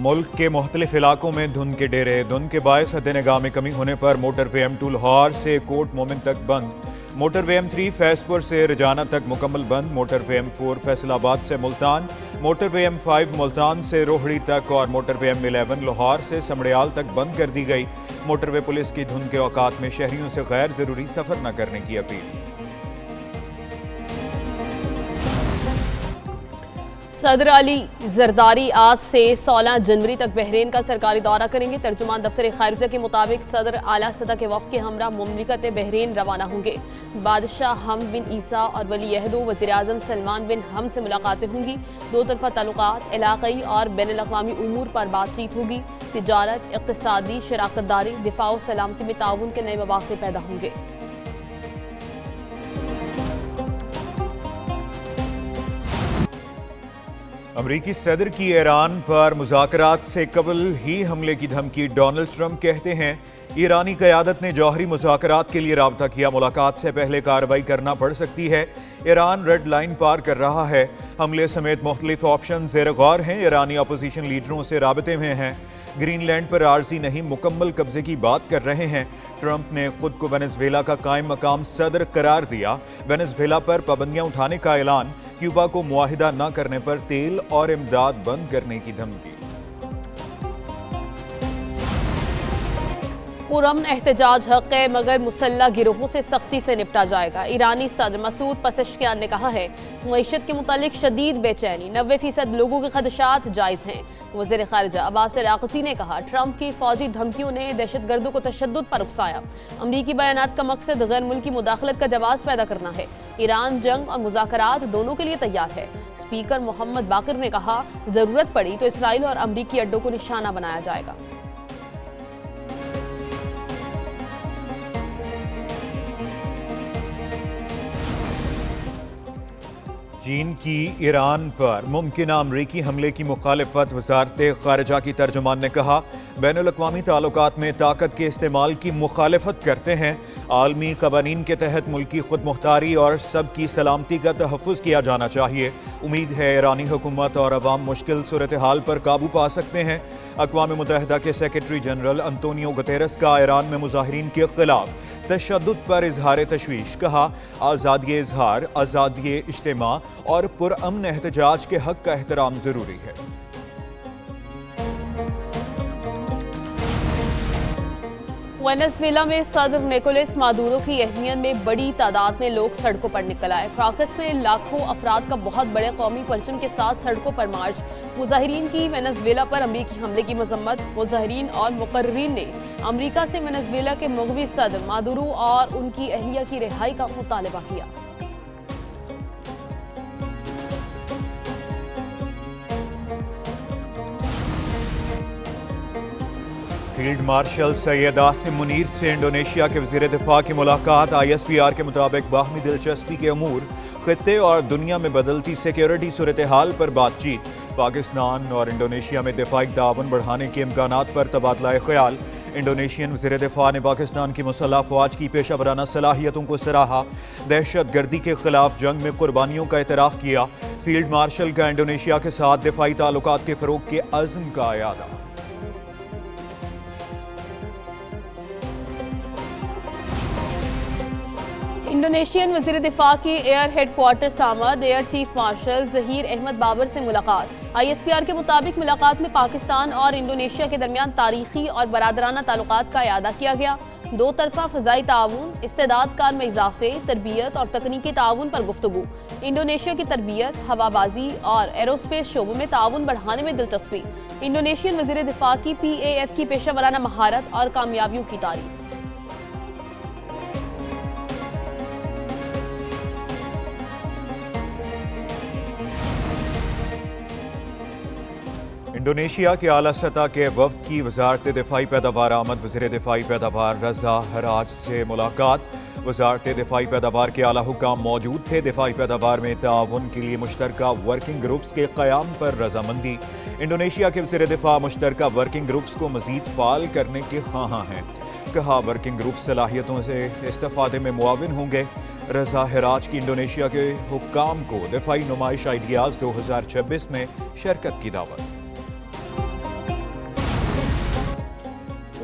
ملک کے مختلف علاقوں میں دھند کے ڈیرے، دھند کے باعث حد نگاہ میں کمی ہونے پر موٹر وے M2 لاہور سے کوٹ مومن تک بند، موٹر وے M3 فیض پور سے رجانہ تک مکمل بند، موٹر وے M4 فیصل آباد سے ملتان، موٹر وے M5 ملتان سے روہڑی تک اور موٹر وے M11 لاہور سے سمڑیال تک بند کر دی گئی۔ موٹر وے پولیس کی دھند کے اوقات میں شہریوں سے غیر ضروری سفر نہ کرنے کی اپیل۔ صدر علی زرداری آج سے 16 جنوری تک بحرین کا سرکاری دورہ کریں گے۔ ترجمان دفتر خارجہ کے مطابق صدر اعلیٰ سطح کے وفد کے ہمراہ مملکت بحرین روانہ ہوں گے۔ بادشاہ حمد بن عیسیٰ اور ولی عہد وزیر اعظم سلمان بن حمد سے ملاقاتیں ہوں گی۔ دو طرفہ تعلقات، علاقائی اور بین الاقوامی امور پر بات چیت ہوگی۔ تجارت، اقتصادی شراکت داری، دفاع و سلامتی میں تعاون کے نئے مواقع پیدا ہوں گے۔ امریکی صدر کی ایران پر مذاکرات سے قبل ہی حملے کی دھمکی، ڈونلڈ ٹرمپ کہتے ہیں ایرانی قیادت نے جوہری مذاکرات کے لیے رابطہ کیا، ملاقات سے پہلے کارروائی کرنا پڑ سکتی ہے، ایران ریڈ لائن پار کر رہا ہے، حملے سمیت مختلف آپشن زیر غور ہیں، ایرانی اپوزیشن لیڈروں سے رابطے میں ہیں، گرین لینڈ پر عارضی نہیں مکمل قبضے کی بات کر رہے ہیں۔ ٹرمپ نے خود کو وینزویلا کا قائم مقام صدر قرار دیا، وینزویلا پر پابندیاں اٹھانے کا اعلان، کیوبا کو معاہدہ نہ کرنے پر تیل اور امداد بند کرنے کی دھمکی۔ پرامن احتجاج حق ہے مگر مسلح گروہوں سے سختی سے نپٹا جائے گا۔ ایرانی صدر مسعود پزشکیان نے کہا ہے معیشت کے متعلق شدید بے چینی، 90% لوگوں کے خدشات جائز ہیں۔ وزیر خارجہ عباس عراقچی نے کہا ٹرمپ کی فوجی دھمکیوں نے دہشت گردوں کو تشدد پر اکسایا، امریکی بیانات کا مقصد غیر ملکی مداخلت کا جواز پیدا کرنا ہے، ایران جنگ اور مذاکرات دونوں کے لیے تیار ہے۔ اسپیکر محمد باقر نے کہا ضرورت پڑی تو اسرائیل اور امریکی اڈوں کو نشانہ بنایا جائے گا۔ چین کی ایران پر ممکنہ امریکی حملے کی مخالفت، وزارت خارجہ کی ترجمان نے کہا بین الاقوامی تعلقات میں طاقت کے استعمال کی مخالفت کرتے ہیں، عالمی قوانین کے تحت ملکی خود مختاری اور سب کی سلامتی کا تحفظ کیا جانا چاہیے، امید ہے ایرانی حکومت اور عوام مشکل صورتحال پر قابو پا سکتے ہیں۔ اقوام متحدہ کے سیکرٹری جنرل انطونیو گتیرس کا ایران میں مظاہرین کے خلاف تشدد پر اظہار تشویش، کہا آزادی اظہار، آزادی اجتماع اور پرامن احتجاج کے حق کا احترام ضروری ہے۔ وینزویلا میں صدر نیکولس مادورو کی اہمیت میں بڑی تعداد میں لوگ سڑکوں پر نکل آئے۔ کراکس میں لاکھوں افراد کا بہت بڑے قومی پرچم کے ساتھ سڑکوں پر مارچ، مظاہرین کی وینزویلا پر امریکی حملے کی مذمت، مظاہرین اور مقررین نے امریکہ سے وینزویلا کے مغوی صدر مادورو اور ان کی اہلیہ کی رہائی کا مطالبہ کیا۔ فیلڈ مارشل سید عاصم منیر سے انڈونیشیا کے وزیر دفاع کی ملاقات، ISPR کے مطابق باہمی دلچسپی کے امور، خطے اور دنیا میں بدلتی سیکیورٹی صورتحال پر بات چیت، پاکستان اور انڈونیشیا میں دفاعی تعاون بڑھانے کے امکانات پر تبادلہ خیال۔ انڈونیشین وزیر دفاع نے پاکستان کی مسلح افواج کی پیشہ ورانہ صلاحیتوں کو سراہا، دہشت گردی کے خلاف جنگ میں قربانیوں کا اعتراف کیا۔ فیلڈ مارشل کا انڈونیشیا کے ساتھ دفاعی تعلقات کے فروغ کے عزم کا اعادہ۔ انڈونیشین وزیر دفاع کی ایئر ہیڈ کوارٹر سامد air chief marshal Zaheer Ahmed Babar سے ملاقات، ISPR کے مطابق ملاقات میں پاکستان اور انڈونیشیا کے درمیان تاریخی اور برادرانہ تعلقات کا اعادہ کیا گیا، دو طرفہ فضائی تعاون، استعداد کار میں اضافے، تربیت اور تکنیکی تعاون پر گفتگو، انڈونیشیا کی تربیت، ہوا بازی اور ایروسپیس شعبوں میں تعاون بڑھانے میں دلچسپی، انڈونیشین وزیر دفاع کی PAF کی پیشہ ورانہ مہارت اور کامیابیوں کی تعریف۔ انڈونیشیا کے اعلیٰ سطح کے وفد کی وزارت دفاعی پیداوار آمد، وزیر دفاعی پیداوار رضا حراج سے ملاقات، وزارت دفاعی پیداوار کے اعلیٰ حکام موجود تھے، دفاعی پیداوار میں تعاون کے لیے مشترکہ ورکنگ گروپس کے قیام پر رضامندی، انڈونیشیا کے وزیر دفاع مشترکہ ورکنگ گروپس کو مزید فعال کرنے کے خواہاں ہیں، کہا ورکنگ گروپ صلاحیتوں سے استفادے میں معاون ہوں گے۔ رضا حراج کی انڈونیشیا کے حکام کو دفاعی نمائش آئیڈیاز 2026 میں شرکت کی دعوت۔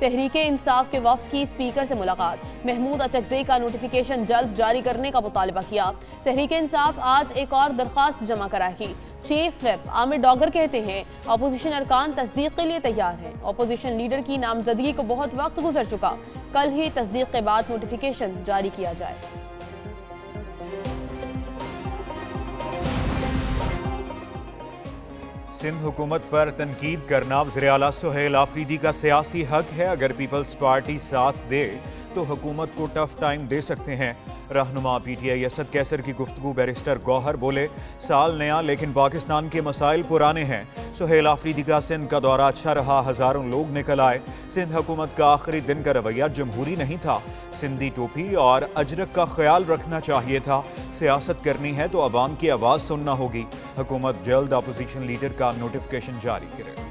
تحریک انصاف کے وفد کی اسپیکر سے ملاقات، محمود اچکزئی کا نوٹیفیکیشن جلد جاری کرنے کا مطالبہ کیا۔ تحریک انصاف آج ایک اور درخواست جمع کرائے گی۔ چیف ویپ عامر ڈوگر کہتے ہیں اپوزیشن ارکان تصدیق کے لیے تیار ہیں۔ اپوزیشن لیڈر کی نامزدگی کو بہت وقت گزر چکا، کل ہی تصدیق کے بعد نوٹیفیکیشن جاری کیا جائے۔ سندھ حکومت پر تنقید کرنا وزیر اعلیٰ سہیل آفریدی کا سیاسی حق ہے، اگر پیپلز پارٹی ساتھ دے تو حکومت کو ٹف ٹائم دے سکتے ہیں۔ رہنما پی ٹی آئی اسد کیسر کی گفتگو، بیرسٹر گوہر بولے سال نیا لیکن پاکستان کے مسائل پرانے ہیں۔ سہیل آفریدی کا سندھ کا دورہ اچھا رہا، ہزاروں لوگ نکل آئے۔ سندھ حکومت کا آخری دن کا رویہ جمہوری نہیں تھا، سندھی ٹوپی اور اجرک کا خیال رکھنا چاہیے تھا۔ سیاست کرنی ہے تو عوام کی آواز سننا ہوگی۔ حکومت جلد اپوزیشن لیڈر کا نوٹیفیکیشن جاری کرے۔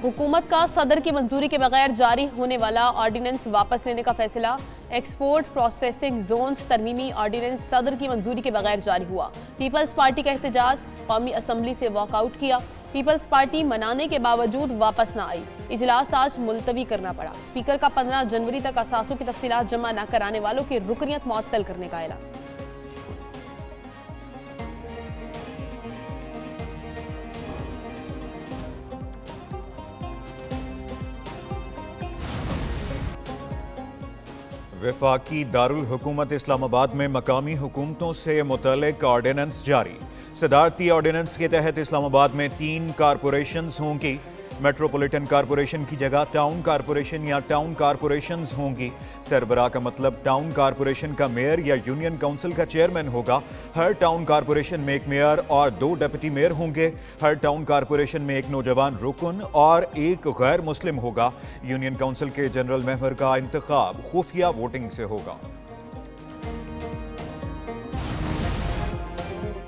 حکومت کا صدر کی منظوری کے بغیر جاری ہونے والا آرڈیننس واپس لینے کا فیصلہ۔ ایکسپورٹ پروسیسنگ زونز ترمیمی آرڈیننس صدر کی منظوری کے بغیر جاری ہوا۔ پیپلز پارٹی کا احتجاج، قومی اسمبلی سے واک آؤٹ کیا۔ پیپلز پارٹی منانے کے باوجود واپس نہ آئی، اجلاس آج ملتوی کرنا پڑا۔ اسپیکر کا 15 جنوری تک اثاثوں کی تفصیلات جمع نہ کرانے والوں کی رکنیت معطل کرنے کا اعلان۔ وفاقی دارالحکومت اسلام آباد میں مقامی حکومتوں سے متعلق آرڈیننس جاری۔ صدارتی آرڈیننس کے تحت اسلام آباد میں 3 کارپوریشنز ہوں گی۔ میٹروپولیٹن کارپوریشن کی جگہ ٹاؤن کارپوریشن یا ٹاؤن کارپوریشنز ہوں گی۔ سربراہ کا مطلب ٹاؤن کارپوریشن کا میئر یا یونین کونسل کا چیئرمین ہوگا۔ ہر ٹاؤن کارپوریشن میں ایک میئر اور 2 ڈپٹی میئر ہوں گے۔ ہر ٹاؤن کارپوریشن میں ایک نوجوان رکن اور ایک غیر مسلم ہوگا۔ یونین کونسل کے جنرل ممبر کا انتخاب خفیہ ووٹنگ سے ہوگا۔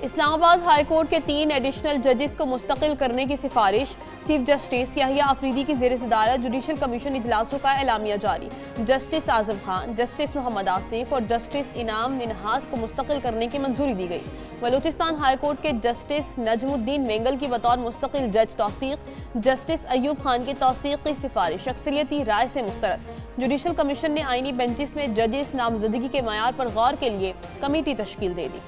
اسلام آباد ہائی کورٹ کے 3 ایڈیشنل ججز کو مستقل کرنے کی سفارش۔ چیف جسٹس یحییٰ آفریدی کی زیر صدارت جوڈیشل کمیشن اجلاسوں کا اعلامیہ جاری۔ جسٹس اعظم خان، جسٹس محمد آصف اور جسٹس انعام منہاس کو مستقل کرنے کی منظوری دی گئی۔ بلوچستان ہائی کورٹ کے جسٹس نجم الدین مینگل کی بطور مستقل جج توثیق۔ جسٹس ایوب خان کی توثیق کی سفارش اکثریتی رائے سے مسترد۔ جوڈیشل کمیشن نے آئینی بینچز میں ججز نامزدگی کے معیار پر غور کے لیے کمیٹی تشکیل دے دی۔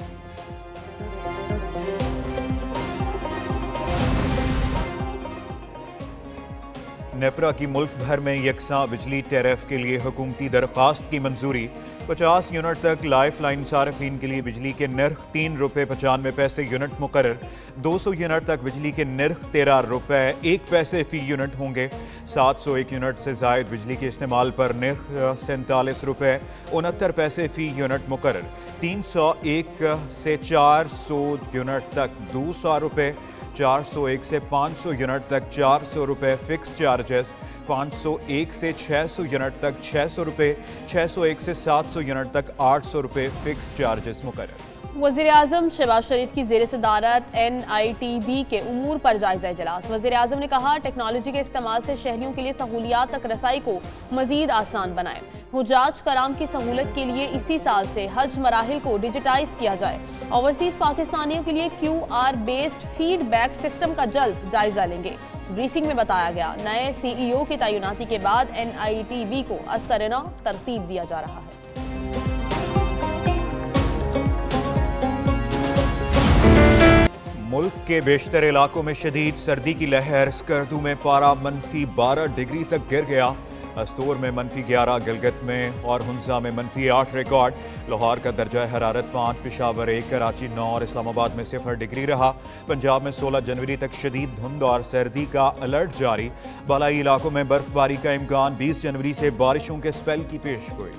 نیپرا کی ملک بھر میں یکساں بجلی ٹیرف کے لیے حکومتی درخواست کی منظوری۔ 50 یونٹ تک لائف لائن صارفین کے لیے بجلی کے نرخ 3 روپے 95 پیسے یونٹ مقرر۔ 200 یونٹ تک بجلی کے نرخ 13 روپے 1 پیسے فی یونٹ ہوں گے۔ 701 یونٹ سے زائد بجلی کے استعمال پر نرخ 47 روپے 69 پیسے فی یونٹ مقرر۔ 301 سے 400 یونٹ تک 200 روپے، 401 سے 500 یونٹ تک 400 روپے فکس چارجز، 501 سے 600 یونٹ تک 600 روپے، 601 سے 700 یونٹ تک 800 روپے فکس چارجز مقرر۔ وزیر اعظم شہباز شریف کی زیر صدارت NITB کے امور پر جائزہ اجلاس۔ وزیر اعظم نے کہا ٹیکنالوجی کے استعمال سے شہریوں کے لیے سہولیات تک رسائی کو مزید آسان بنائیں۔ حجاج کرام کی سہولت کے لیے اسی سال سے حج مراحل کو ڈیجیٹائز کیا جائے۔ اوورسیز پاکستانیوں کے لیے QR based feedback system کا جلد جائزہ لیں گے۔ بریفنگ میں بتایا گیا نئے CEO کی تعیناتی کے بعد NITB کو ازسرنو ترتیب دیا جا رہا ہے۔ ملک کے بیشتر علاقوں میں شدید سردی کی لہر، اسکردو میں پارہ -12 ڈگری تک گر گیا۔ استور میں -11، گلگت میں اور ہنزا میں -8 ریکارڈ۔ لاہور کا درجہ حرارت 5، پشاور 1، کراچی 9 اور اسلام آباد میں 0 ڈگری رہا۔ پنجاب میں 16 جنوری تک شدید دھند اور سردی کا الرٹ جاری۔ بالائی علاقوں میں برف باری کا امکان، 20 جنوری سے بارشوں کے سپیل کی پیش گوئی۔